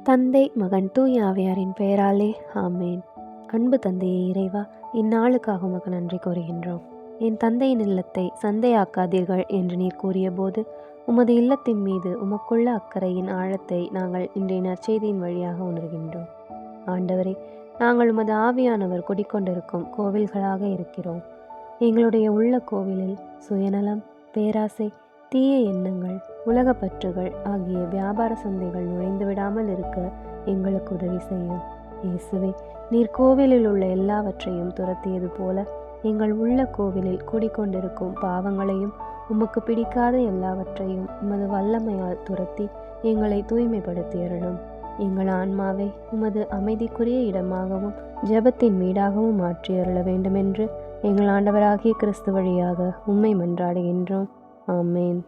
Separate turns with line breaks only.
தந்தை, மகன், தூய ஆவியாரின் பெயராலே ஆமேன். அன்பு தந்தையே இறைவா, இந்நாளுக்காக உமக்கு நன்றி கூறுகின்றோம். என் தந்தையின் இல்லத்தை சந்தையாக்காதீர்கள் என்று நீர் கூறியபோது உமது இல்லத்தின் மீது உமக்குள்ள அக்கறையின் ஆழத்தை நாங்கள் இன்றைய நற்செய்தியின் வழியாக உணர்கின்றோம். ஆண்டவரே, நாங்கள் உமது ஆவியானவர் குடிக்கொண்டிருக்கும் கோவில்களாக இருக்கிறோம். எங்களுடைய உள்ள கோவிலில் சுயநலம், பேராசை, தீய எண்ணங்கள், உலகப்பற்றுகள் ஆகிய வியாபார சந்தைகள் நுழைந்து விடாமல் இருக்க எங்களுக்கு உதவி செய்யும். இயேசுவே, நீர் கோவிலில் உள்ள எல்லாவற்றையும் துரத்தியது போல எங்கள் உள்ள கோவிலில் கூடிக்கொண்டிருக்கும் பாவங்களையும் உமக்கு பிடிக்காத எல்லாவற்றையும் உமது வல்லமையால் துரத்தி எங்களை தூய்மைப்படுத்தியருளும். எங்கள் ஆன்மாவை உமது அமைதிக்குரிய இடமாகவும் ஜெபத்தின் வீடாகவும் மாற்றியருள வேண்டுமென்று எங்கள் ஆண்டவராகிய கிறிஸ்து வழியாக உம்மை மன்றாடுகின்றோம். ஆமேன்.